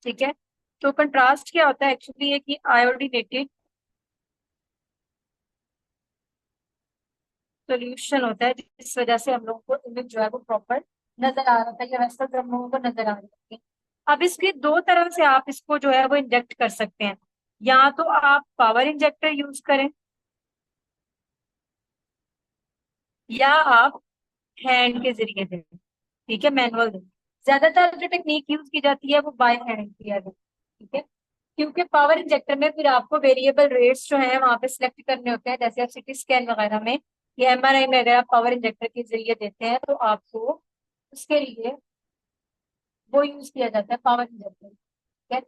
ठीक है। तो कंट्रास्ट क्या होता है एक्चुअली, है कि आयोडीनेटेड सोल्यूशन होता है, जिस वजह से हम लोगों को इमेज जो है वो प्रॉपर नजर आ रहा है, या वैसा हम लोगों को नजर आ रही है। अब इसकी दो तरह से आप इसको जो है वो इंजेक्ट कर सकते हैं। या तो आप पावर इंजेक्टर यूज करें, या आप हैंड के जरिए दें। ठीक है, मैनुअल दें। ज्यादातर जो टेक्निक यूज की जाती है वो बाय हैंड किया जाता है। ठीक है, क्योंकि पावर इंजेक्टर में फिर आपको वेरिएबल रेट्स जो है वहां पे सिलेक्ट करने होते हैं, जैसे आप सीटी स्कैन वगैरह में या एमआरआई में अगर आप पावर इंजेक्टर के जरिए देते हैं तो आपको उसके लिए वो यूज किया जाता है, पावर इंजेक्टर। ठीक है।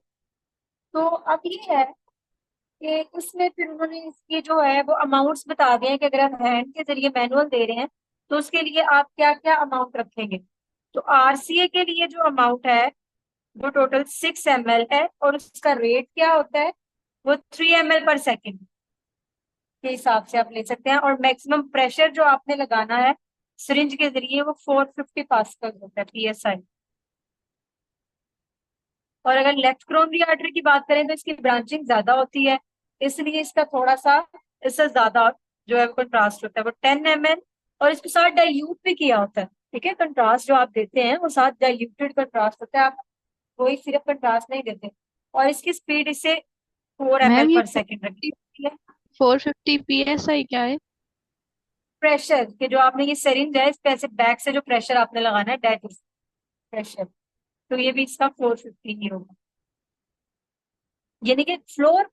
तो अब ये है कि इसमें फिर उन्होंने इसकी जो है वो अमाउंट्स बता दिए हैं कि अगर आप हैंड के जरिए मैनुअल दे रहे हैं तो उसके लिए आप क्या क्या अमाउंट रखेंगे। तो आरसीए के लिए जो अमाउंट है वो टोटल 6 ml है, और उसका रेट क्या होता है, वो 3 ml/सेकेंड के हिसाब से आप ले सकते हैं। और मैक्सिमम प्रेशर जो आपने लगाना है सिरिंज के जरिए वो 450 पास्कल होता है, पीएसआई। और अगर लेफ्ट कोरोनरी आर्टरी की बात करें तो इसकी ब्रांचिंग ज्यादा होती है, इसलिए इसका थोड़ा सा इससे ज्यादा जो है कंट्रास्ट होता है, वो 10 ml। और इसके साथ डाइल्यूट भी किया होता है। ठीक है, कंट्रास्ट जो आप देते हैं वो साथ डाइल्यूटेड कंट्रास्ट होता है, आप कोई सिर्फ कंट्रास्ट नहीं देते। और इसकी स्पीड इससे फोर एम एल मैम ये पर सेकेंड रखी है। 450 PSI क्या है? प्रेशर के जो आपने ये सिरिंज है इस पे ऐसे बैक से जो प्रेशर आपने लगाना है दैट इज प्रेशर। तो ये भी इसका 450 ही होगा। यानी कि फ्लोर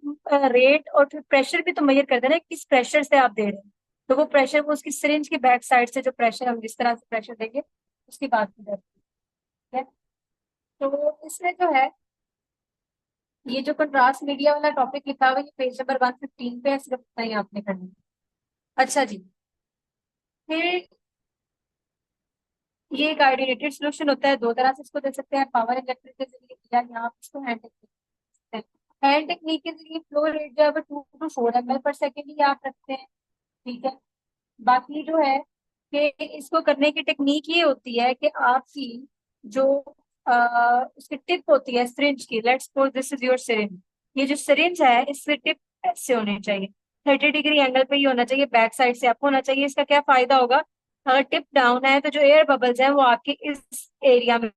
रेट और फिर प्रेशर भी तो मेजर करते हैं ना, किस प्रेशर से आप दे रहे हैं। तो वो प्रेशर वो उसकी सिरिंज की बैक साइड से जो प्रेशर हम जिस तरह से प्रेशर देंगे उसकी बात की जाती है। तो इसमें जो है ये जो कंट्रास्ट मीडिया वाला टॉपिक लिखा हुआ है ये पेज नंबर 115 पे है, सिर्फ इतना ही आपने करना है। अच्छा जी। फिर ये एक आयोडीनेटेड सोल्यूशन होता है, दो तरह से इसको दे सकते हैं, पावर इंजेक्टर के जरिए या यहाँ पे इसको हैंड टेक्निक। हैंड टेक्निक के जरिए फ्लो रेट जो है वो 2 to 4 ml/सेकेंड ही आप रखते हैं। ठीक है। बाकी जो है कि इसको करने की टेक्निक ये होती है कि आपकी जो उसकी टिप होती है सिरिंज की, let's suppose this is your syringe. ये जो सिरिंज है इससे टिप ऐसे होनी चाहिए, 30 डिग्री एंगल पे ही होना चाहिए, बैक साइड से आपको होना चाहिए। इसका क्या फायदा होगा, अगर टिप डाउन है तो जो एयर बबल्स हैं वो आपके इस एरिया में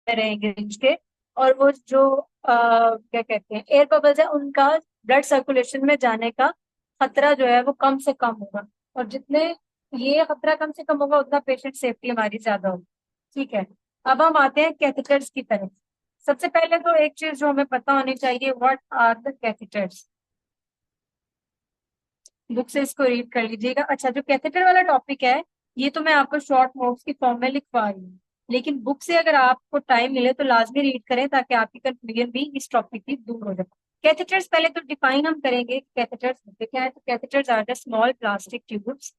रहेंगे रिंच के, और वो जो क्या कहते हैं एयर बबल्स है उनका ब्लड सर्कुलेशन में जाने का खतरा जो है वो कम से कम होगा। और जितने ये खतरा कम से कम होगा उतना पेशेंट सेफ्टी हमारी ज्यादा होगी। ठीक है। अब हम आते हैं कैथेटर्स की तरफ। सबसे पहले तो एक चीज जो हमें पता होनी चाहिए, what are the catheters. Book से इसको रीड कर लीजिएगा। अच्छा, जो कैथेटर वाला टॉपिक है ये तो मैं आपको शॉर्ट नोट्स की फॉर्म में लिखवा रही हूँ, लेकिन बुक से अगर आपको टाइम मिले तो लाजमी रीड करें ताकि आपकी कंफ्यूजन भी इस टॉपिक की दूर हो जाए। कैथेटर्स पहले तो डिफाइन हम करेंगे, कैथेटर्स होते क्या है। तो catheters are the small plastic tubes.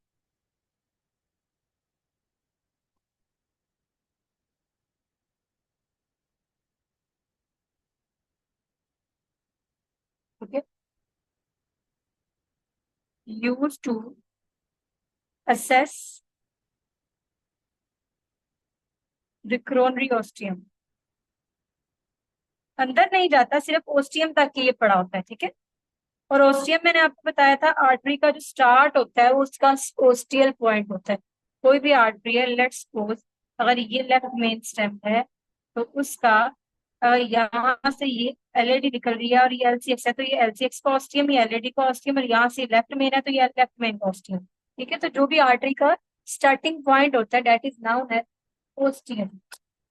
Okay, use to assess the coronary ostium. अंदर नहीं जाता, सिर्फ ओस्टियम तक ही ये पड़ा होता है। ठीक है। और ओस्टियम मैंने आपको बताया था आर्टरी का जो स्टार्ट होता है वो उसका ओस्टियल पॉइंट होता है। कोई भी आर्टरी है, लेट्स सपोज अगर ये लेफ्ट मेन स्टेम है तो उसका यहाँ से ये एलएडी निकल रही है और ये एलसीएक्स है, तो ये एलसीएक्स का ऑस्टियम, ये एलएडी का ऑस्टियम, और यहाँ से लेफ्ट मेन है तो ये लेफ्ट मेन का ऑस्टियम। ठीक है। तो जो भी आर्टरी का स्टार्टिंग पॉइंट होता है that is known as ostium.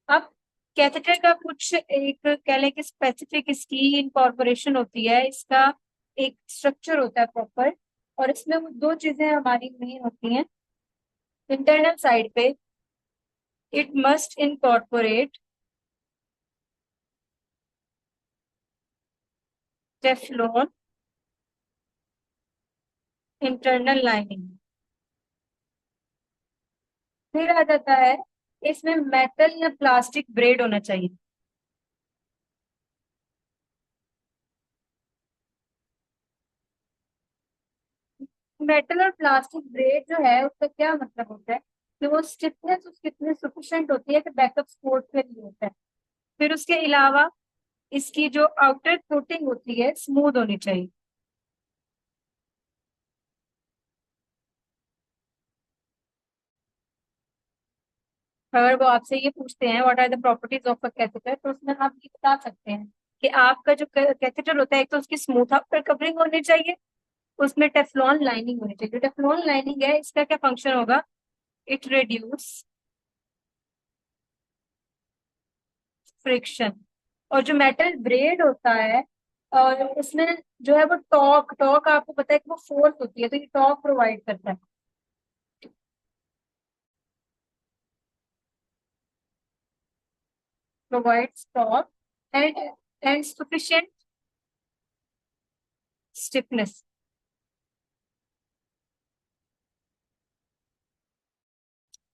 अब कैथेटर का कुछ एक कह लें कि स्पेसिफिक इसकी इनकॉर्पोरेशन होती है, इसका एक स्ट्रक्चर होता है प्रॉपर। और इसमें वो दो चीजें हमारी मेन होती हैं। इंटरनल साइड पे it must incorporate Teflon internal lining. फिर आ जाता है इसमें मेटल या प्लास्टिक ब्रेड होना चाहिए। मेटल और प्लास्टिक ब्रेड जो है उसका क्या मतलब होता है कि वो स्टिफनेस उसकी इतनी सफिशिएंट होती है कि बैकअप सपोर्ट के लिए होता है। फिर उसके अलावा इसकी जो आउटर कोटिंग होती है स्मूथ होनी चाहिए। अगर वो आपसे ये पूछते हैं what are the properties of a catheter, तो उसमें आप ये बता सकते हैं कि आपका जो कैथेटर होता है, एक तो उसकी स्मूथ आउटर कवरिंग होनी चाहिए, उसमें टेफ्लॉन लाइनिंग होनी चाहिए। जो टेफ्लॉन लाइनिंग है, इसका क्या फंक्शन होगा? It reduce friction. और जो मेटल ब्रेड होता है, और उसमें जो है वो टॉक टॉक आपको पता है कि वो फोर्स होती है, तो ये टॉक प्रोवाइड करता है। Provides torque and and sufficient stiffness.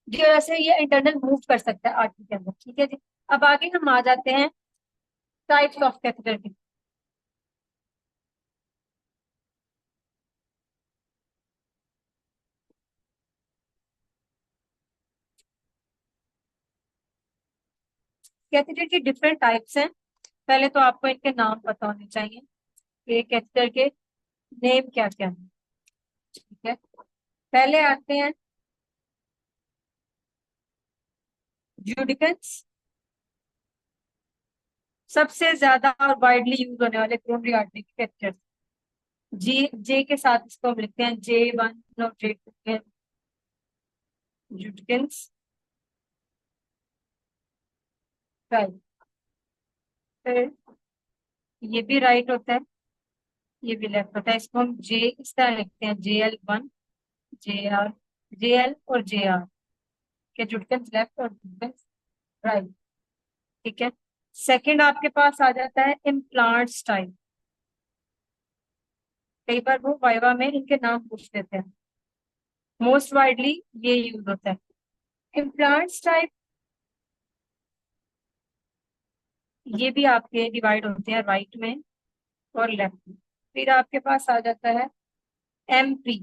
जी, और ऐसे ये इंटरनल मूव कर सकता है आर्टरी के अंदर। ठीक है जी। अब आगे हम आ जाते हैं टाइप्स ऑफ कैथेटर की। कैथेटर की डिफरेंट टाइप्स हैं। पहले तो आपको इनके नाम पता होने चाहिए कि कैथेटर के नेम क्या क्या है। ठीक है, पहले आते हैं यूडिकन्स। सबसे ज्यादा और वाइडली यूज होने वाले कोरोनरी आर्टरी के कैथेटर। जी, जे के साथ इसको हम लिखते हैं J1 और J2 यूडिकन्स। राइट। फिर ये भी राइट होता है, ये भी लेफ्ट होता है। इसको हम जे इस तरह लिखते हैं JL1 JR, JL और JR के जुड़कंस लेफ्ट और जुड़कंस राइट। ठीक है। सेकंड आपके पास आ जाता है इम्प्लांट स्टाइल। कई बार वो वाइवा में इनके नाम पूछ लेते हैं। मोस्ट वाइडली ये यूज होता है इम्प्लांट टाइप। ये भी आपके डिवाइड होते हैं राइट में और लेफ्ट में। फिर आपके पास आ जाता है MP,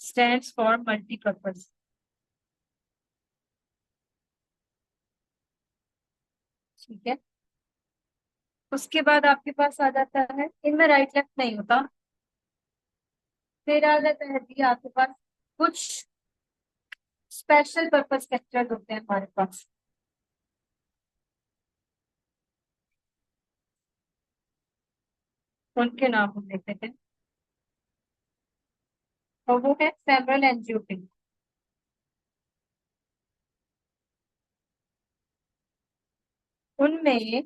स्टैंड्स फॉर मल्टीपर्पज। ठीक है। उसके बाद आपके पास आ जाता है, इनमें राइट लेफ्ट नहीं होता। फिर आ जाता है जी आपके पास कुछ स्पेशल पर्पज कैप्चर होते हैं हमारे पास। उनके नाम हम लेते हैं, और वो है फेमरल एंजियोपिन। उनमें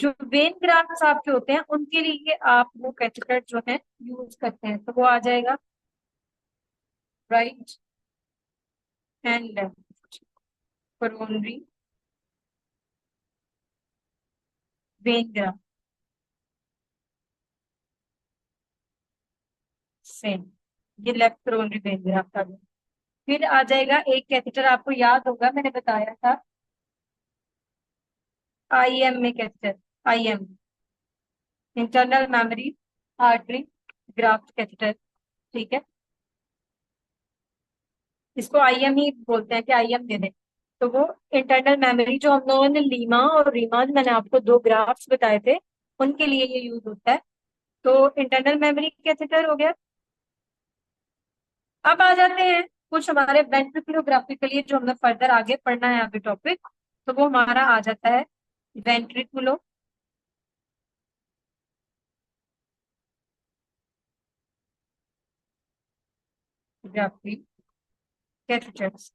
जो वेन ग्राफ्स आपके होते हैं, उनके लिए आप वो कैथेटर जो है यूज करते हैं, तो वो आ जाएगा right and left coronary when graph. Same, ये लेफ्ट कोरोनरी वेन ग्राफ का भी। फिर आ जाएगा एक कैथेटर, आपको याद होगा मैंने बताया था, IM में catheter, IM internal memory artery graft catheter. ठीक है, इसको IM ही बोलते हैं कि IM दे दें। तो वो इंटरनल मेमोरी जो हम लोगों ने लीमा और रीमा, मैंने आपको दो ग्राफ्स बताए थे, उनके लिए ये यूज होता है। तो इंटरनल मेमोरी कैथेटर हो गया। अब आ जाते हैं कुछ हमारे वेंट्रिकुलोग्राफी के लिए, जो हमें फर्दर आगे पढ़ना है अभी टॉपिक। तो वो हमारा आ जाता है वेंट्रिकुलोग्राफी कैथेटर्स।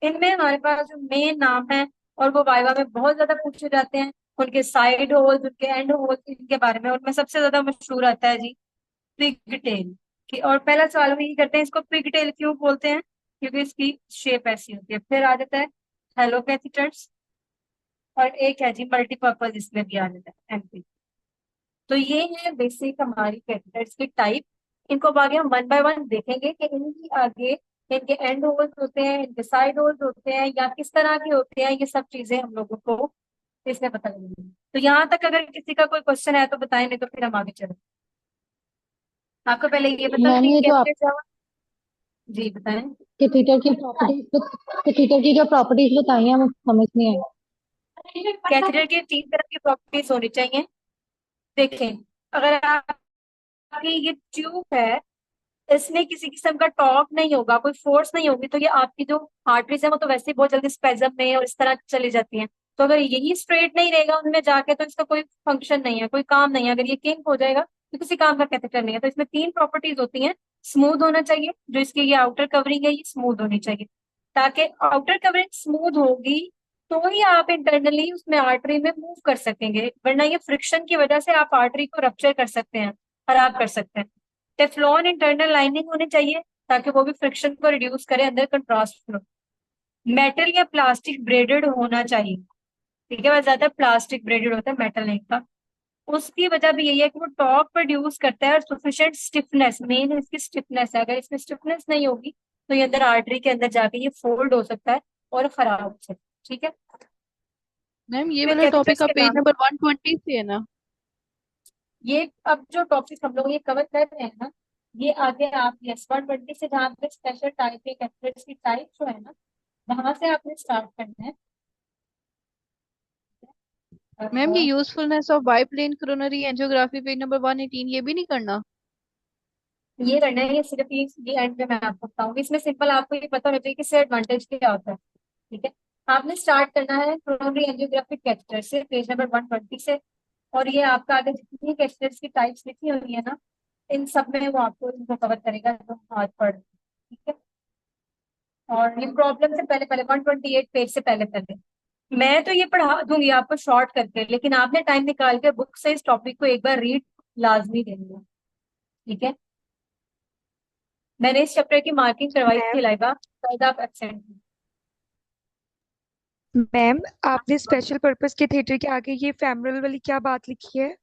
इनमें हमारे पास जो मेन नाम है, और वो वाइवा में बहुत ज्यादा पूछे जाते हैं, उनके साइड होल्स, उनके एंड होल्स, इनके बारे में। उनमें सबसे ज्यादा मशहूर आता है जी पिगटेल की। और पहला सवाल हम ये करते हैं, इसको पिगटेल क्यों बोलते हैं? क्योंकि इसकी शेप ऐसी होती है। फिर आ जाता है हेलो कैथेटर्स, और एक है जी मल्टीपर्पज, इसमें भी आ जाता है MP। तो ये है बेसिक हमारी कैथेटर्स की टाइप। इनको अब आगे हम वन बाय वन देखेंगे कि इनकी आगे इनके एंड होल्स होते हैं, इनके साइड होल्स होते हैं, या किस तरह के होते हैं। ये सब चीजें हम लोगों को इसमें पता लगेगी। तो यहाँ तक अगर किसी का कोई क्वेश्चन है तो बताएं, नहीं तो फिर हम आगे चलें। आपको पहले ये बता दें मैम कि ये जो आप कैथेटर क्या हुआ। जी बताएं। कैथेटर की जो प्रॉपर्टीज बताई हैं वो समझ नहीं आई। कैथेटर की 3 तरह की प्रॉपर्टीज होनी चाहिए। देखें, अगर आपकी ये ट्यूब है, इसमें किसी किस्म का टॉर्क नहीं होगा, कोई फोर्स नहीं होगी, तो ये आपकी जो आर्टरीज है वो तो वैसे ही बहुत जल्दी स्पेजम में और इस तरह चली जाती हैं। तो अगर यही स्ट्रेट नहीं रहेगा उनमें जाके, तो इसका कोई फंक्शन नहीं है, कोई काम नहीं है। अगर ये किंक हो जाएगा तो किसी काम का कैथेटर नहीं है। तो इसमें 3 प्रॉपर्टीज होती हैं। स्मूथ होना चाहिए, जो इसकी ये आउटर कवरिंग है ये स्मूथ होनी चाहिए। ताकि आउटर कवरिंग स्मूथ होगी तो ही आप इंटरनली उसमें आर्टरी में मूव कर सकेंगे, वरना ये फ्रिक्शन की वजह से आप आर्टरी को रप्चर कर सकते हैं, खराब कर सकते हैं। टेफ्लॉन इंटरनल लाइनिंग होनी चाहिए ताकि वो भी फ्रिक्शन को रिड्यूस करे, अंदर कंट्रास्ट फ्लो। मेटल या प्लास्टिक ब्रेडेड होना चाहिए। ठीक है, वह ज्यादा प्लास्टिक ब्रेडेड होता है, मेटल नहीं का। उसकी वजह भी यही है कि वो टॉर्क प्रोड्यूस करता है और सफिशिएंट स्टिफनेस, मेन इसकी स्टिफनेस है। अगर इसमें स्टिफनेस नहीं होगी तो ये अंदर आर्टरी के अंदर जाके ये फोल्ड हो सकता है और खराब हो सकता है। ठीक है। मैम ये फिर वाला टॉपिक कैथेटर्स का के पेज नाम, नंबर 120 से है ना? ये अब जो टॉपिक हम लोग ये कवर कर रहे हैं ना, ये आगे आप S120 से जहाँ पे स्पेशल टाइप के कैथेटर्स की टाइप जो है ना, वहां से आपने स्टार्ट करना है। मैम ये uh, usefulness of biplane coronary angiography page number 118 ये भी नहीं करना? ये करना है, ये सिर्फ ये एंड में मैं आपको बताऊंगी। इसमें सिंपल आपको ये पता होना चाहिए कि इससे एडवांटेज क्या होता है। ठीक है। आपने स्टार्ट करना है कोरोनरी एंजियोग्राफिक कैथेटर से, पेज नंबर 120 से। और ये आपका आगे जितनी कैथेटर्स की टाइप्स लिखी हुई है ना, इन सब में वो आपको इनको कवर करेगा तो हाथ पढ़। ठीक है। और ये प्रॉब्लम से पहले पहले 128 पेज से पहले पहले मैं तो ये पढ़ा दूंगी आपको शॉर्ट करके, लेकिन आपने टाइम निकाल के बुक से इस टॉपिक को एक बार रीड लाजमी देनी है। ठीक है। मैंने इस चैप्टर की मार्किंग करवाई थी मैम लाइबा, शायद आप एब्सेंट। मैम आपने स्पेशल पर्पस के थिएटर के आगे ये फेमरल वाली क्या बात लिखी है?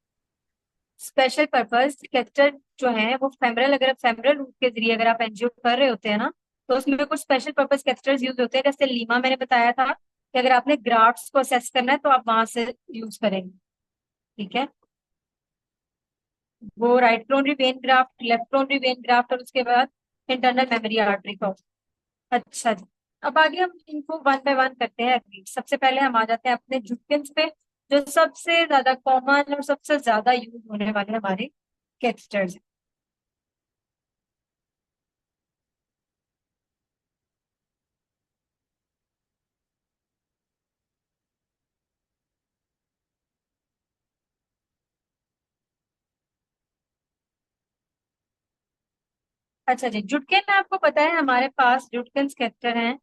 स्पेशल पर्पस कैथेटर जो है वो फेमरल, अगर आप फेमरल रूट के जरिए अगर आप एनजीओ कर रहे होते हैं ना, तो उसमें कुछ स्पेशल पर्पस कैथेटर्स यूज होते हैं। जैसे लीमा मैंने बताया था कि अगर आपने ग्राफ्ट्स को असेस करना है तो आप वहां से यूज करेंगे। ठीक है। वो right coronary when graft, left coronary when graft, और उसके बाद इंटरनल मेमोरी आर्टरी का। अच्छा जी। अब आगे हम इनको वन बाय वन करते हैं अभी। सबसे पहले हम आ जाते हैं अपने जुटकिंस पे, जो सबसे ज्यादा कॉमन और सबसे ज्यादा यूज होने वाले हमारे कैथेटर्स। अच्छा जी, जुटकिन आपको पता है हमारे पास जुटकिन कैथेटर हैं।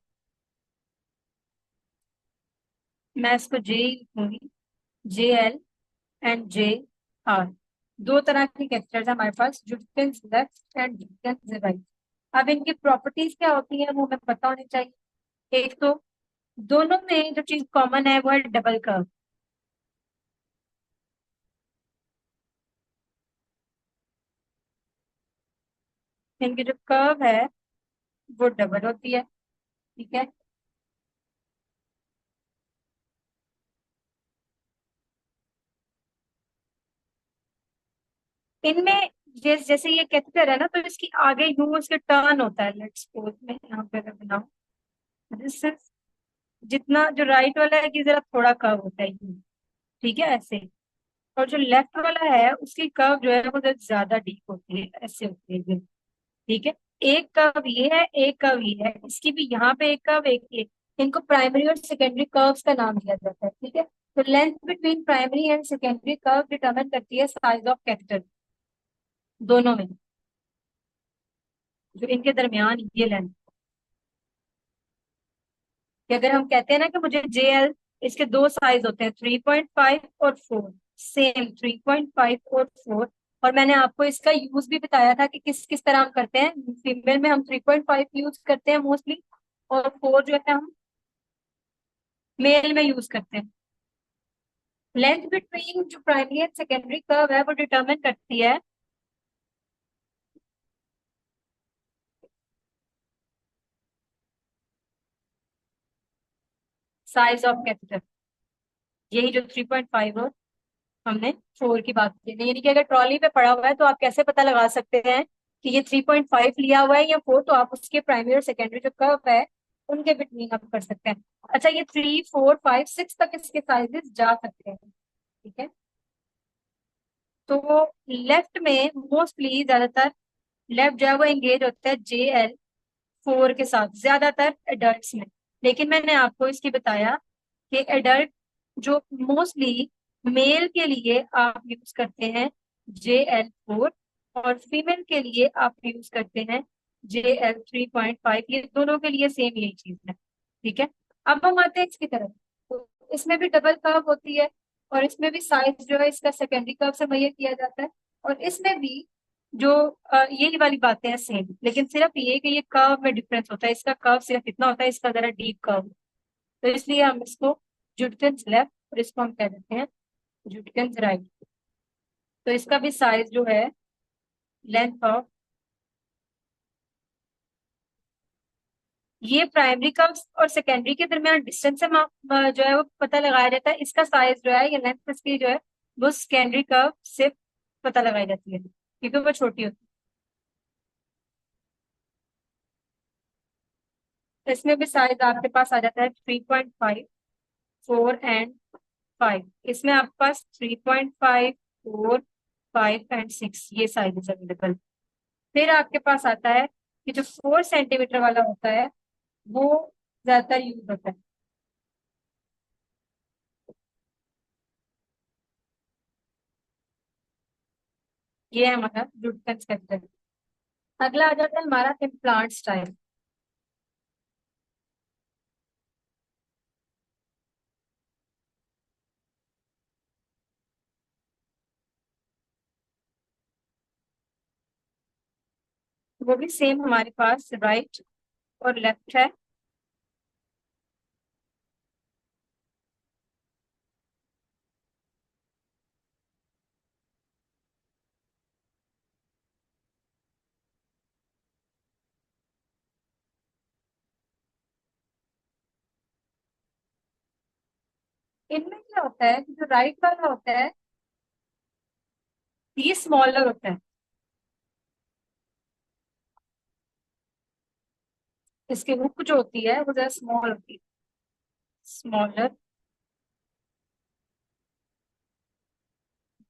मैं इसको जे लिखूंगी, JL एंड JR। 2 तरह के कैथेटर्स हैं हमारे पास, जुटकिन लेफ्ट एंड जुटकिन राइट। अब इनकी प्रॉपर्टीज क्या होती हैं वो हमें पता होनी चाहिए। एक तो दोनों में जो चीज कॉमन है वो है डबल कर्व। इनकी जो कर्व है वो डबल होती है। ठीक है। इनमें जैसे ये कैथेटर है ना, तो इसकी आगे यूं इसके टर्न होता है। लेट्स सपोज मैं यहाँ पे अगर बनाऊं, दिस इज, जितना जो राइट वाला है कि जरा थोड़ा कर्व होता है यूं। ठीक है, ऐसे। और जो लेफ्ट वाला है उसकी कर्व जो है वो जरा ज्यादा डीप होती है, ऐसे होती है ये। ठीक है। एक कर्व ये है, एक कर्व ये है, इसकी भी यहाँ पे एक कर्व, एक ये। इनको प्राइमरी और सेकेंडरी कर्व्स का नाम दिया जाता है। ठीक है। तो length between primary and secondary curve determine करती है साइज ऑफ कैथेटर दोनों में, जो इनके दरमियान ये लेंथ। कि अगर हम कहते हैं ना कि मुझे JL, इसके 2 साइज होते हैं, 3.5 और 4। सेम 3.5 और 4। और मैंने आपको इसका यूज भी बताया था कि किस किस तरह हम करते हैं। फीमेल में हम 3.5 यूज करते हैं मोस्टली, और 4 जो है हम मेल में यूज करते हैं। लेंथ बिटवीन जो प्राइमरी एंड सेकेंडरी कर्व है वो डिटरमिन करती है साइज ऑफ कैथेटर। यही जो 3.5 और हमने 4 की बात की थी। यानी कि अगर ट्रॉली पे पड़ा हुआ है तो आप कैसे पता लगा सकते हैं कि ये 3.5 लिया हुआ है या 4, तो आप उसके प्राइमरी और सेकेंडरी जो कर्व है उनके बिटवीन आप कर सकते हैं। अच्छा, ये 3, 4, 5, 6 तक इसके साइजेस जा सकते हैं। ठीक है, तो लेफ्ट में मोस्टली ज्यादातर लेफ्ट जो है वो एंगेज होता है JL4 के साथ ज्यादातर एडल्ट्स में। लेकिन मैंने आपको इसकी बताया कि एडल्ट जो मोस्टली मेल के लिए आप यूज करते हैं JL4, और फीमेल के लिए आप यूज करते हैं JL3.5। ये दोनों के लिए सेम यही चीज है। ठीक है, अब हम आते हैं इसकी तरफ। तो इसमें भी डबल कर्व होती है, और इसमें भी साइज जो है इसका सेकेंडरी कर्व से मुहैया किया जाता है। और इसमें भी जो यही वाली बातें हैं सेम, लेकिन सिर्फ ये कि ये कर्व में डिफरेंस होता है। इसका कर्व सिर्फ इतना होता है, इसका जरा डीप कर्व। तो इसलिए हम इसको जुटकन्स लेफ्ट और इसको हम कह देते हैं जुटकन्स राइट। तो इसका भी साइज जो है लेंथ ऑफ, ये प्राइमरी कर्व और सेकेंडरी के दरमियान डिस्टेंस से जो है वो पता लगाया जाता है। इसका साइज जो है, ये लेंथ इसकी जो है वो सेकेंडरी कर्व से पता लगाई जाती है क्योंकि वो छोटी होती है। तो इसमें भी साइज आपके पास आ जाता है 3.5, 4 एंड 5। इसमें आपके पास 3.5, 4, 5 एंड 6 ये साइज अवेलेबल। फिर आपके पास आता है कि जो 4 सेंटीमीटर वाला होता है वो ज्यादातर यूज होता है। ये है हमारा जुटकन स्ट्रक्चर। अगला आ जाता है हमारा इम्प्लांट स्टाइल। वो भी सेम हमारे पास राइट और लेफ्ट है। इनमें क्या होता है कि जो राइट वाला होता है ये स्मॉलर होता है। इसकी हुक जो होती है वो ज्यादा स्मॉल होती है, स्मॉलर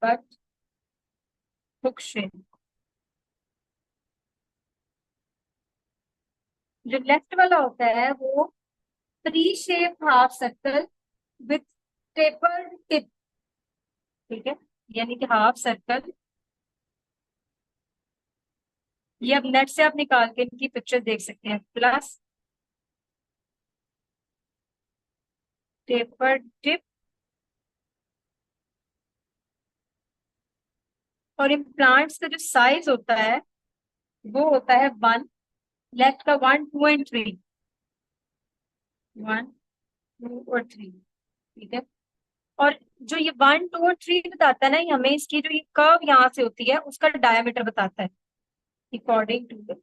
बट हुक शेप। जो लेफ्ट वाला होता है वो tree shape half circle with tapered tip. ठीक है, यानी कि हाफ सर्कल। ये अब नेट से आप निकाल के इनकी पिक्चर देख सकते हैं। Plus tapered tip. और इन प्लांट्स का जो साइज होता है वो होता है 1, लेफ्ट का 1, 2 एंड 3। 1, 2 और 3। ठीक है, और जो ये 1, 2 और 3 बताता है ना, ये हमें इसकी जो ये कर्व यहाँ से होती है उसका डायमीटर बताता है according to the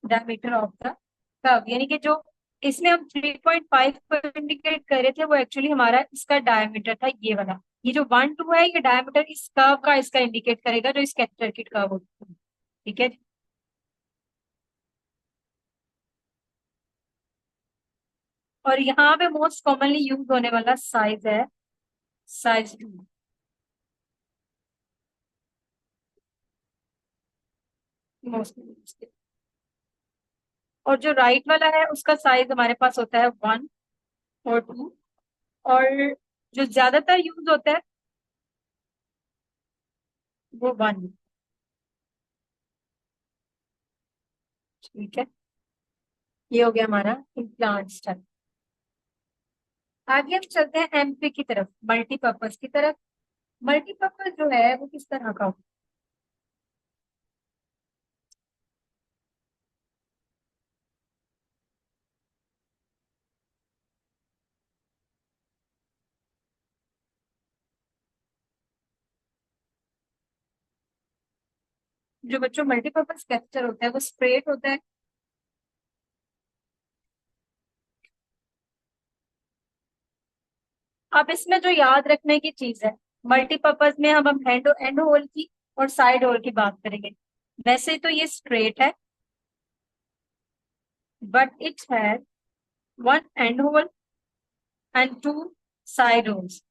diameter of the curve. यानी कि जो इसमें हम 3.5 को इंडिकेट कर रहे थे वो एक्चुअली हमारा इसका डायमीटर था, ये वाला। ये जो 1, 2 है ये डायमीटर इस कर्व का इसका इंडिकेट करेगा जो इसका सर्किट कर्व होता है। ठीक है, और यहाँ पे मोस्ट कॉमनली यूज होने वाला साइज है साइज 2। मोस्ट, और जो राइट वाला है उसका साइज हमारे पास होता है 1 और 2। और जो ज्यादातर यूज होता है वो 1। ठीक है, ये हो गया हमारा इम्प्लांट स्टाइल। आगे हम चलते हैं MP की तरफ, मल्टीपर्पज की तरफ। मल्टीपर्पज जो है वो किस तरह का होता है? जो बच्चों मल्टीपर्पज कैप्चर होता है वो स्ट्रेट होता है। अब इसमें जो याद रखने की चीज है, मल्टीपर्पज में हम एंड होल की और साइड होल की बात करेंगे। वैसे तो ये स्ट्रेट है, but it has one end hole and two side holes.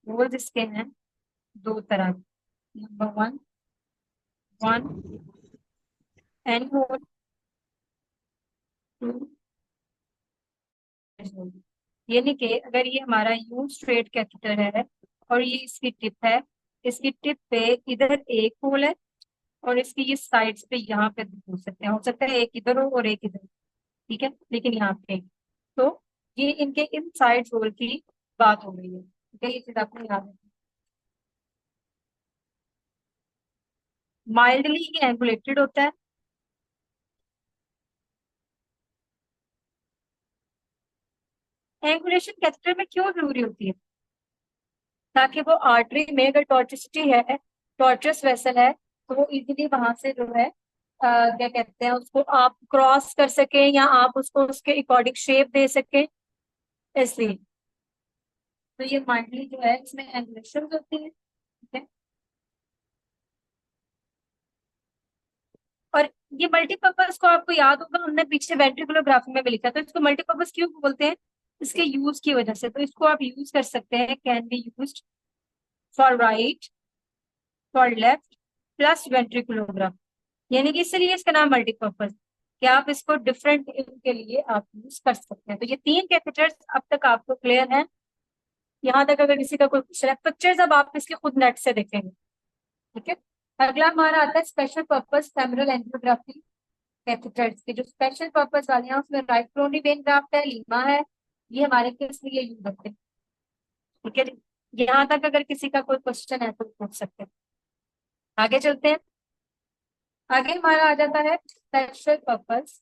Holes इसके हैं दो तरह के। Number one end hole, two hole. यानी कि अगर ये हमारा यू स्ट्रेट कैथेटर है और ये इसकी टिप है, इसकी टिप पे इधर एक होल है और इसकी ये साइड्स पे यहाँ पे हो सकता है एक इधर हो और एक इधर, ठीक है, लेकिन यहाँ पे तो ये इनके इन साइड्स होल की बात हो रही है, ठीक है, ये चीज आपको याद है। माइल्डली ये एंगुलेटेड होता है। एंगुलेशन कैथेटर में क्यों जरूरी होती है? ताकि वो आर्टरी में अगर टॉर्चसिटी है, टॉर्चस वेसल है, तो वो इजीली वहां से जो है क्या कहते हैं उसको, आप क्रॉस कर सके या आप उसको उसके अकॉर्डिंग शेप दे सके, इसलिए। तो ये माइल्डली जो है इसमें एंगुलेशन होती है, ठीक है। और ये मल्टीपर्पज को आपको याद होगा, हमने पीछे वेंट्रिकुलोग्राफी में भी लिखा, तो इसको मल्टीपर्पज क्यों बोलते हैं? इसके यूज की वजह से। तो इसको आप यूज कर सकते हैं, can be used for right, for left, plus ventriculography. यानी कि इसलिए इसका नाम मल्टीपर्पज, कि आप इसको डिफरेंट के लिए आप यूज कर सकते हैं। तो ये तीन कैथेटर्स अब तक आपको क्लियर हैं? यहाँ तक अगर किसी का कोई क्वेश्चन है, पिक्चर्स अब आप इसके खुद नेट से देखेंगे, ठीक है। अगला हमारा आता है special purpose femoral angiography catheters के। जो स्पेशल पर्पज वाले हैं उसमें राइट कोरोनरी वेन ग्राफ्ट है, लीमा है, ये हमारे केस में ये यूज होते हैं, ठीक है। यहाँ तक अगर किसी का कोई क्वेश्चन है तो पूछ सकते हैं। आगे चलते हैं। आगे हमारा आ जाता है special purpose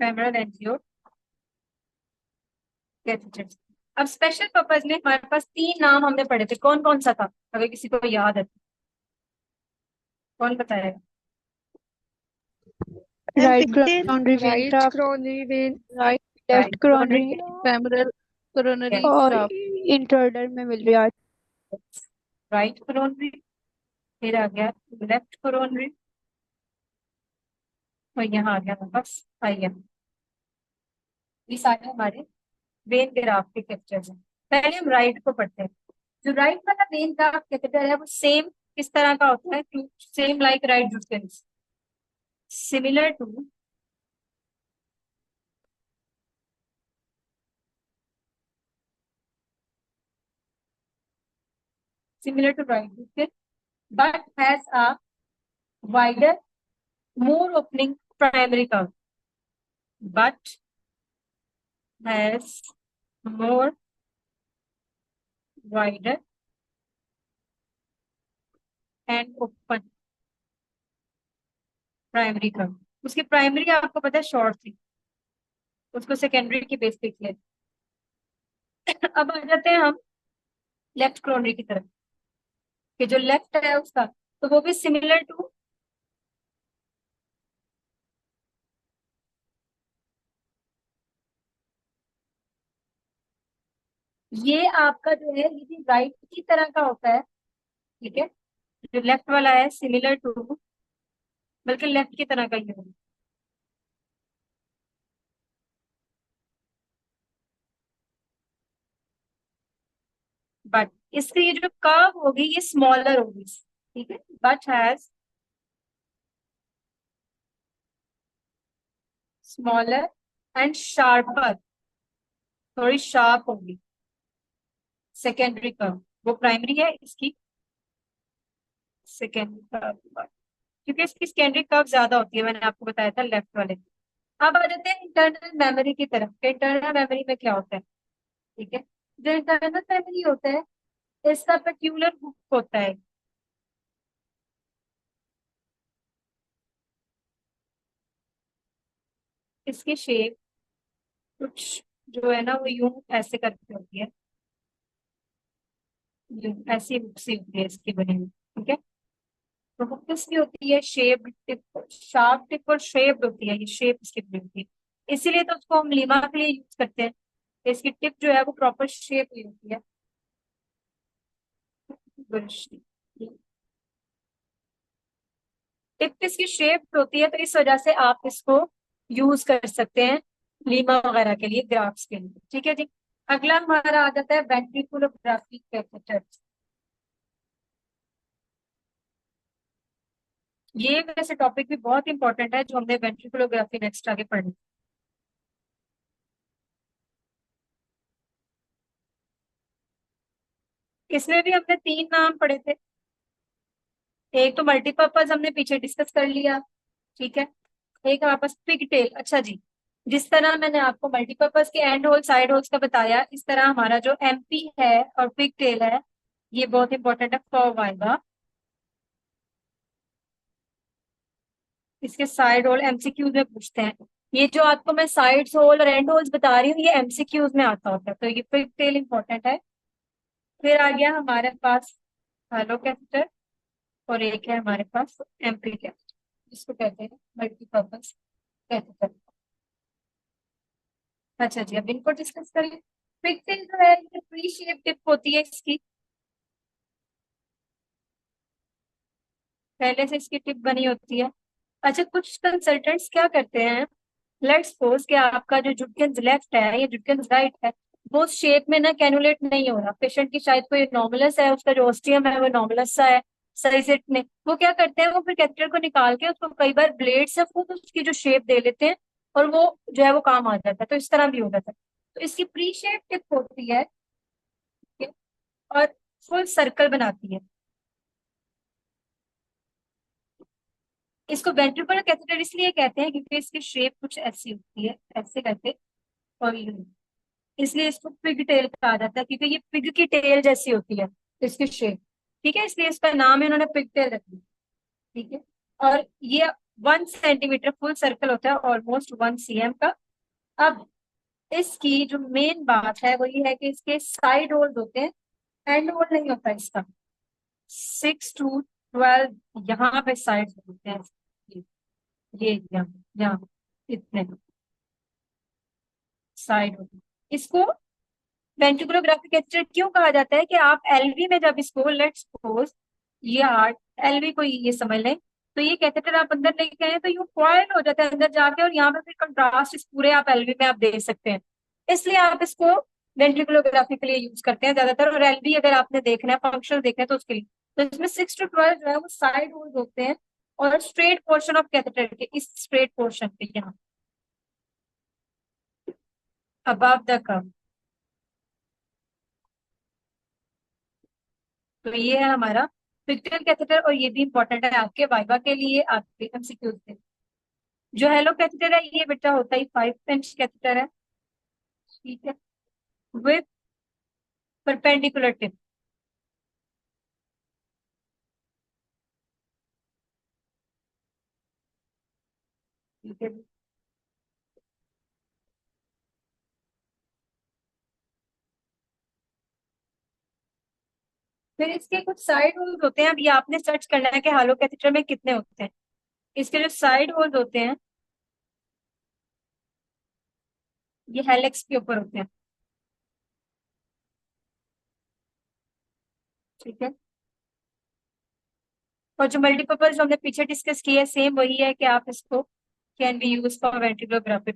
femoral angio catheters. अब स्पेशल पर्पज में हमारे पास तीन नाम हमने पढ़े थे, कौन कौन सा था? अगर किसी को याद है तो कौन बताएगा? Right coronary when right graft coronary when, right, left right coronary, coronary, femoral coronary और ग्राफ्ट। इंटरडल में मिल रही है। राइट कोरोनरी, फिर आ गया लेफ्ट कोरोनरी, और यहाँ आ गया हमारे पास आईएम। ये सारे हमारे वेन ग्राफ के कैप्चर्स हैं। पहले हम राइट को पढ़ते हैं। जो राइट वाला वेन ग्राफ कैपिटल है वो सेम किस तरह का होता है? टू सेम लाइक राइट जुस्टेंस, सिमिलर टू राइट जुस्टेंस, but has a wider, more opening primary curve, but has more wider and open primary curve. उसकी प्राइमरी आपको पता है शॉर्ट थी, उसको सेकेंडरी की बेस पे किया। अब आ जाते हैं हम लेफ्ट कोरोनरी की तरफ, कि जो लेफ्ट है उसका, तो वो भी सिमिलर टू ये आपका जो है ये भी राइट की तरह का होता है, ठीक है। जो लेफ्ट वाला है सिमिलर टू, बल्कि लेफ्ट की तरह का ही होगा, बट इसकी ये जो कर्व होगी ये स्मॉलर होगी, ठीक है। But has smaller and sharper, थोड़ी शार्प होगी सेकेंडरी कर्व। वो प्राइमरी है, इसकी सेकेंडरी कर्व, क्योंकि इसकी सेकेंडरी कर्व ज्यादा होती है, मैंने आपको बताया था लेफ्ट वाले। अब आ जाते हैं इंटरनल मेमोरी की तरफ। इंटरनल मेमोरी में क्या होता है, ठीक है। जो इंटरनल मेमोरी होता है इसका पर्टिकुलर हुक होता है, इसकी शेप कुछ जो है ना वो यूं ऐसे करके होती है, यूं ऐसी हुक सी होती है इसकी बनी हुई। ठीक है, तो हुक किसकी होती है? शेप टिप, शार्प टिप और शेप होती है, ये शेप इसकी बनी होती है, इसीलिए तो उसको हम लीमा के लिए यूज करते हैं। इसकी टिप जो है वो प्रॉपर शेप हुई होती है। टिप इसकी शेप होती है, तो इस वजह से आप इसको यूज कर सकते हैं लीमा वगैरह के लिए, ग्राफ्स के लिए। ठीक है जी। अगला हमारा आ जाता है वेंट्रिकुलोग्राफी कैथेटर। ये वैसे टॉपिक भी बहुत इंपॉर्टेंट है जो हमने वेंट्रिकुलोग्राफी नेक्स्ट आगे पढ़नी। इसमें भी हमने तीन नाम पढ़े थे। एक तो मल्टीपर्पज हमने पीछे डिस्कस कर लिया। ठीक है, एक हमारे पास पिग टेल। अच्छा जी, जिस तरह मैंने आपको मल्टीपर्पज के एंड होल साइड होल्स का बताया, इस तरह हमारा जो एमपी है और पिग टेल है, ये बहुत इंपॉर्टेंट है फॉर वाइवा। इसके साइड होल एमसीक्यूज में पूछते हैं। ये जो आपको मैं साइड होल और एंड होल्स बता रही हूँ, ये एमसीक्यूज में आता होता है, तो ये पिग टेल इंपॉर्टेंट है। फिर आ गया हमारे पास हेलो कैथेटर, और एक है हमारे पास एमपी कैथेटर, जिसको कहते हैं मल्टीपर्पज कैथेटर। अच्छा जी, अब इनको डिस्कस करिए। पिक्सेल जो है ये फ्री शेप टिप होती है इसकी, पहले से इसकी टिप बनी होती है। अच्छा, कुछ कंसल्टेंट्स क्या करते हैं, लेट्स सपोज कि आपका जो जुटकेंस लेफ्ट है या जुटकेंस राइट है, वो शेप में ना कैनुलेट नहीं हो रहा, पेशेंट की शायद कोई नॉर्मलस है, उसका जो ओस्टियम है वो नॉर्मलस सा है, सही से नहीं, वो क्या करते हैं, वो फिर कैथेटर को निकाल के उसको कई बार ब्लेड से खुद उसकी जो शेप दे लेते हैं, और वो जो है वो काम आ जाता है। तो इस तरह भी हो जाता है। तो इसकी प्री शेप टिप होती है, ठीक है, और फुल सर्कल बनाती है। इसको वेंट्रिकुलर कैथेटर इसलिए कहते हैं क्योंकि इसकी शेप कुछ ऐसी होती है, ऐसे करके, और यूं। इसलिए इसको पिग टेल कहा जाता है, क्योंकि ये पिग की टेल जैसी होती है इसकी शेप। ठीक है, इसलिए इसका नाम है, इन्होंने पिग टेल रख दिया। ठीक है, और ये 1 सेंटीमीटर फुल सर्कल होता है, ऑलमोस्ट 1 cm का। अब इसकी जो मेन बात है वो ये है कि इसके साइड होल्ड होते हैं, एंड होल्ड नहीं होता इसका। 6 to 12 यहाँ पे साइड होते हैं, ये यहाँ इतने साइड होते हैं। इसको वेंट्रिकुलोग्राफी कैथेटर क्यों कहा जाता है कि आप एलवी में जब इसको, लेट्स सपोज ये हार्ट, एलवी को ये समझ लें, तो ये कैथेटर आप अंदर लेके आए तो यूं कॉइल हो जाता है अंदर जाके, और यहाँ पे फिर कंट्रास्ट इस पूरे आप एलवी में आप दे सकते हैं। इसलिए आप इसको वेंट्रिकुलोग्राफी के लिए यूज करते हैं ज्यादातर। और एलवी अगर आपने देखना है, फंक्शनल देखना है, तो उसके लिए तो इसमें 6 to 12 जो है वो साइड होल्ड होते हैं, और स्ट्रेट पोर्शन ऑफ कैथेटर के इस स्ट्रेट पोर्शन पे यहाँ अबव द कर्व। तो ये है हमारा पिक्टोरियल कैथेटर, और ये भी इंपॉर्टेंट है आपके वाइवा के लिए, आपके एमसीक्यूज के लिए। जो हेलो कैथेटर है ये बेटा होता ही 5 इंच कैथेटर है। ठीक है, विथ परपेंडिकुलर टिप। ठीक है, फिर इसके कुछ साइड होल्स होते हैं। अब ये आपने सर्च करना है कि हेलो कैथेटर में कितने होते हैं। इसके जो साइड होल्स होते हैं, ये हेलिक्स के ऊपर होते हैं। ठीक है, और जो मल्टीपर्पज जो हमने पीछे डिस्कस किया है, सेम वही है कि आप इसको कैन बी यूज फॉर वेंट्रिकुलोग्राफी।